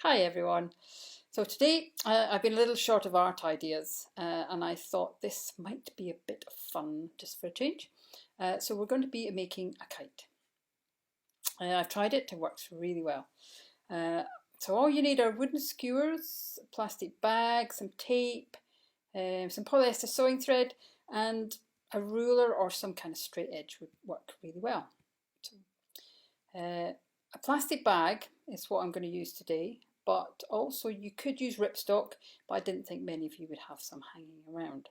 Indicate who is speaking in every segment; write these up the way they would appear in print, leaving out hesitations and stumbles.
Speaker 1: Hi everyone. So today I've been a little short of art ideas and I thought this might be a bit of fun just for a change. So we're going to be making a kite. I've tried it, it works really well. Uh, so all you need are wooden skewers, a plastic bag, some tape, some polyester sewing thread and a ruler or some kind of straight edge would work really well. So, a plastic bag is what I'm going to use today, but also you could use ripstock, but I didn't think many of you would have some hanging around.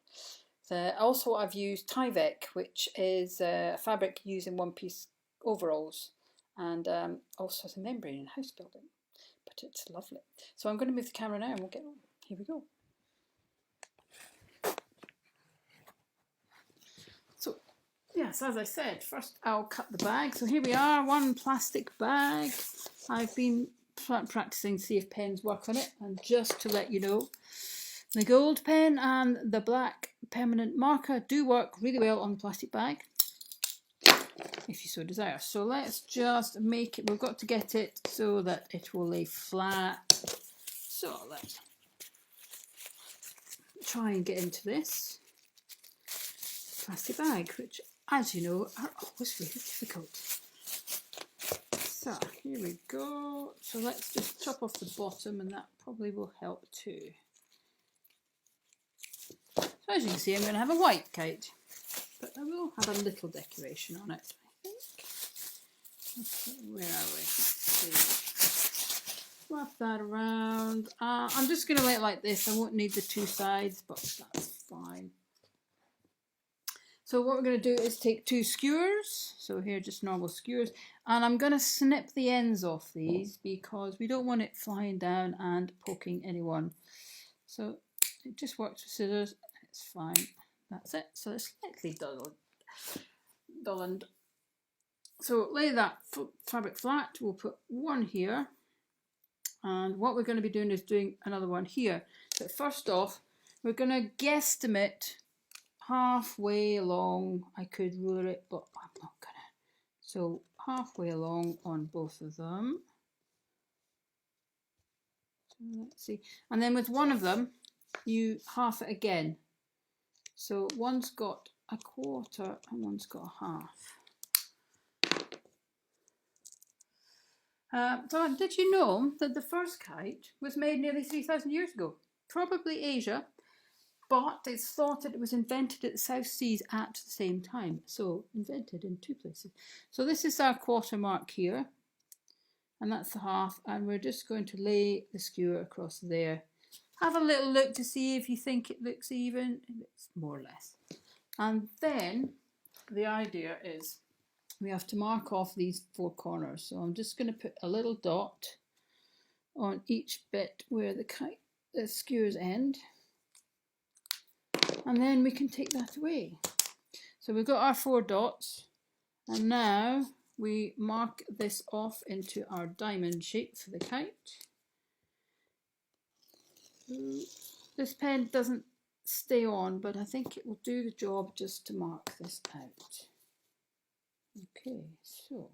Speaker 1: Also I've used Tyvek, which is a fabric used in one-piece overalls, and also as a membrane in house building, but it's lovely. So I'm going to move the camera now and we'll get on. Here we go. So yes, as I said, first I'll cut the bag. So here we are, one plastic bag. I've been practicing to see if pens work on it, and just to let you know, the gold pen and the black permanent marker do work really well on the plastic bag, if you so desire. So let's just make it, we've got to get it so that it will lay flat. So let's try and get into this plastic bag, which, as you know, are always really difficult. So here we go. So let's just chop off the bottom, and that probably will help too. So as you can see, I'm going to have a white kite, but I will have a little decoration on it, I think. Okay, where are we? Let's see. Wrap that around. I'm just going to lay it like this. I won't need the two sides, but that's fine. So what we're going to do is take two skewers, so here just normal skewers, and I'm going to snip the ends off these because we don't want it flying down and poking anyone. So it just works with scissors, it's fine, that's it. So it's slightly dulled. So lay that fabric flat, we'll put one here, and what we're going to be doing is doing another one here. But first off, we're going to guesstimate halfway along. I could ruler it, but I'm not gonna. So halfway along on both of them. So let's see. And then with one of them, you half it again. So one's got a quarter and one's got a half. So did you know that the first kite was made nearly 3,000 years ago? Probably Asia, but it's thought that it was invented at the South Seas at the same time. So invented in two places. So this is our quarter mark here, and that's the half, and we're just going to lay the skewer across there. Have a little look to see if you think it looks even. It looks more or less. And then the idea is we have to mark off these four corners. So I'm just going to put a little dot on each bit where the skewers end. And then we can take that away. So we've got our four dots, and now we mark this off into our diamond shape for the kite. This pen doesn't stay on, but I think it will do the job just to mark this out. Okay, so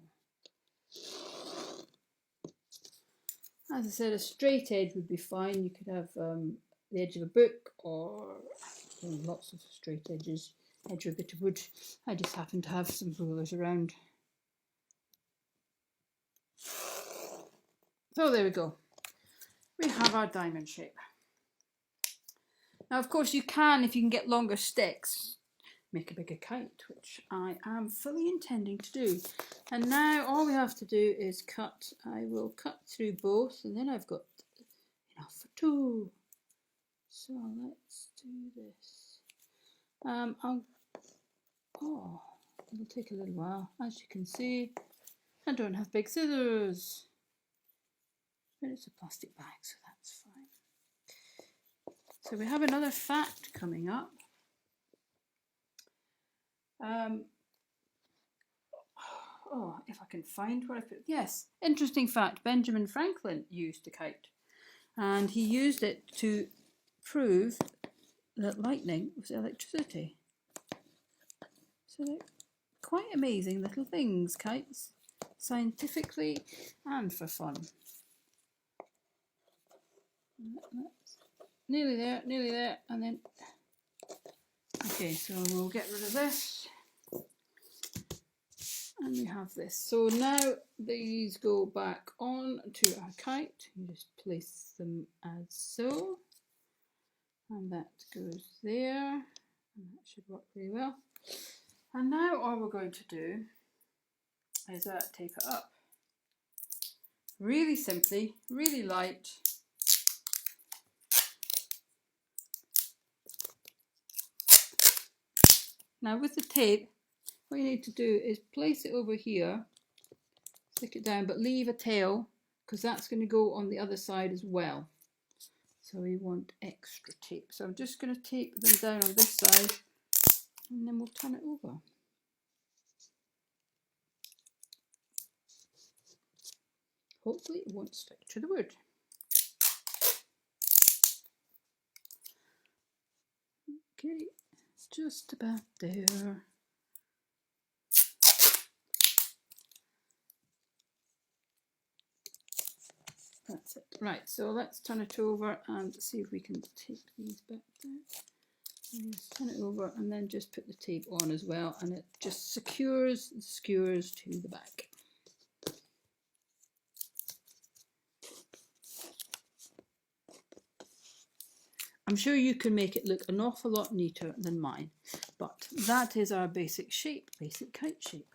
Speaker 1: as I said, a straight edge would be fine. You could have the edge of a book or lots of straight edges, edge of a bit of wood. I just happen to have some rulers around. So there we go. We have our diamond shape. Now, of course, you can, if you can get longer sticks, make a bigger kite, which I am fully intending to do. And now all we have to do is cut. I will cut through both, and then I've got enough for two. So let's do this. It'll take a little while. As you can see, I don't have big scissors, but it's a plastic bag, so that's fine. So we have another fact coming up. If I can find where I put it. Yes, interesting fact. Benjamin Franklin used a kite, and he used it to prove that lightning was electricity. So they're quite amazing little things, kites, scientifically and for fun. That's nearly there, and then, okay, so we'll get rid of this. And we have this. So now these go back on to our kite. You just place them as so. And that goes there. And that should work really well. And now all we're going to do is tape it up. Really simply, really light. Now with the tape, what you need to do is place it over here, stick it down, but leave a tail, because that's going to go on the other side as well. So we want extra tape. So I'm just going to tape them down on this side, and then we'll turn it over. Hopefully it won't stick to the wood. Okay, just about there. That's it. Right, so let's turn it over and see if we can tape these back down. So just turn it over and then just put the tape on as well, and it just secures the skewers to the back. I'm sure you can make it look an awful lot neater than mine, but that is our basic shape, basic kite shape.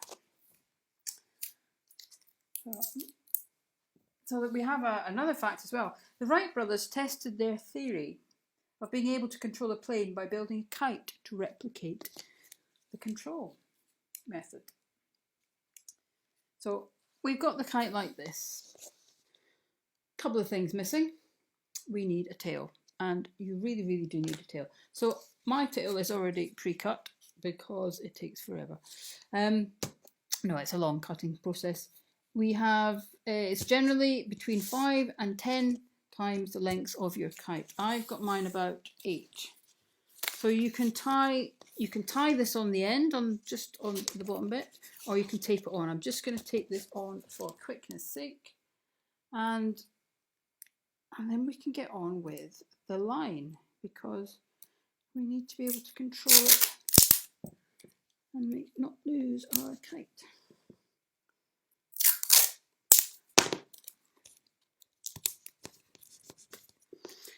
Speaker 1: So that we have another fact as well. The Wright brothers tested their theory of being able to control a plane by building a kite to replicate the control method. So we've got the kite like this. A couple of things missing. We need a tail, and you really, really do need a tail. So my tail is already pre-cut because it takes forever. No, it's a long cutting process. We have, it's generally between 5 and 10 times the length of your kite. I've got mine about 8. So you can tie this on the end, just on the bottom bit, or you can tape it on. I'm just going to tape this on for quickness sake, and then we can get on with the line, because we need to be able to control it and not lose our kite.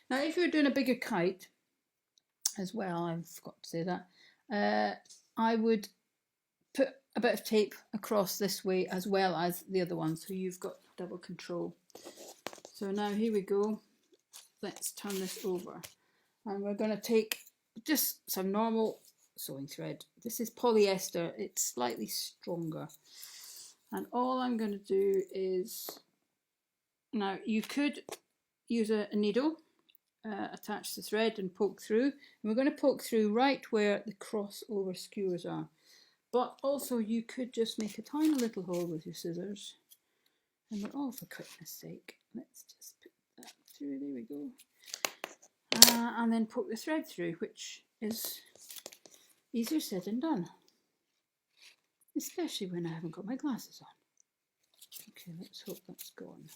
Speaker 1: Now, if you're doing a bigger kite as well, I forgot to say that, I would put a bit of tape across this way as well as the other one, so you've got double control. So now here we go. Let's turn this over, and we're going to take just some normal sewing thread. This is polyester, it's slightly stronger, and all I'm going to do is, now you could use a needle, attach the thread and poke through, and we're going to poke through right where the crossover skewers are, but also you could just make a tiny little hole with your scissors, and we're all for quickness sake, let's just put that through, there we go, and then poke the thread through, which is easier said than done, especially when I haven't got my glasses on. Okay, let's hope that's gone.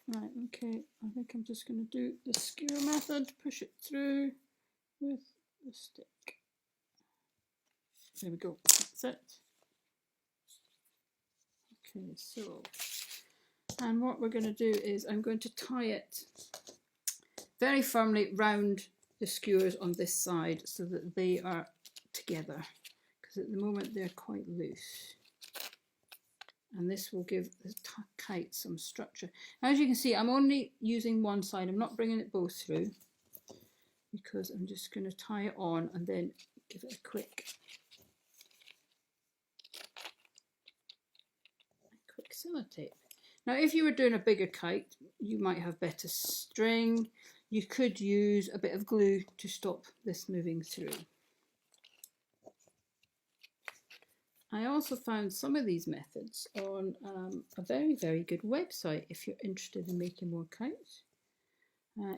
Speaker 1: Right, okay, I think I'm just going to do the skewer method, push it through with the stick. There we go, that's it. Okay, so, and what we're going to do is I'm going to tie it very firmly round the skewers on this side so that they are together, because at the moment they're quite loose. And this will give the kite some structure. Now, as you can see, I'm only using one side. I'm not bringing it both through, because I'm just going to tie it on and then give it a quick sellotape. Now, if you were doing a bigger kite, you might have better string. You could use a bit of glue to stop this moving through. I also found some of these methods on a very, very good website if you're interested in making more kites.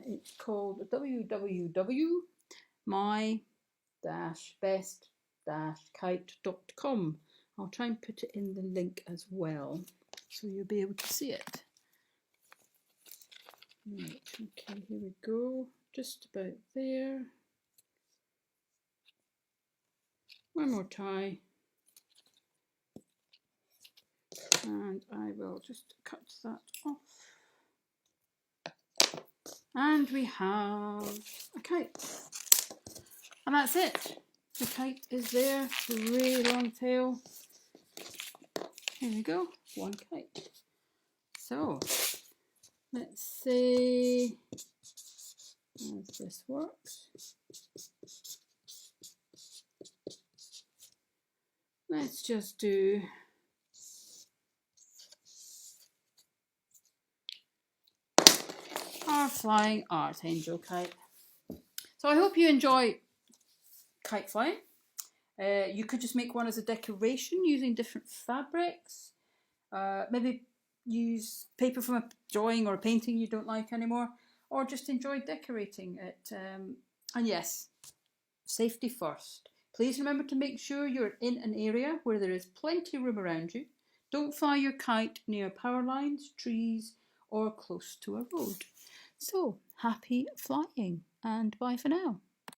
Speaker 1: It's called www.my-best-kite.com. I'll try and put it in the link as well. so you'll be able to see it. Right, okay, here we go, just about there. One more tie, and I will just cut that off. And we have a kite. And that's it. The kite is there, the really long tail. Here we go, one kite. So, let's see how this works. Let's just do our flying archangel kite. So I hope you enjoy kite flying. You could just make one as a decoration using different fabrics. Maybe use paper from a drawing or a painting you don't like anymore, or just enjoy decorating it. And yes, safety first. Please remember to make sure you're in an area where there is plenty of room around you. Don't fly your kite near power lines, trees, or close to a road. So, happy flying, and bye for now.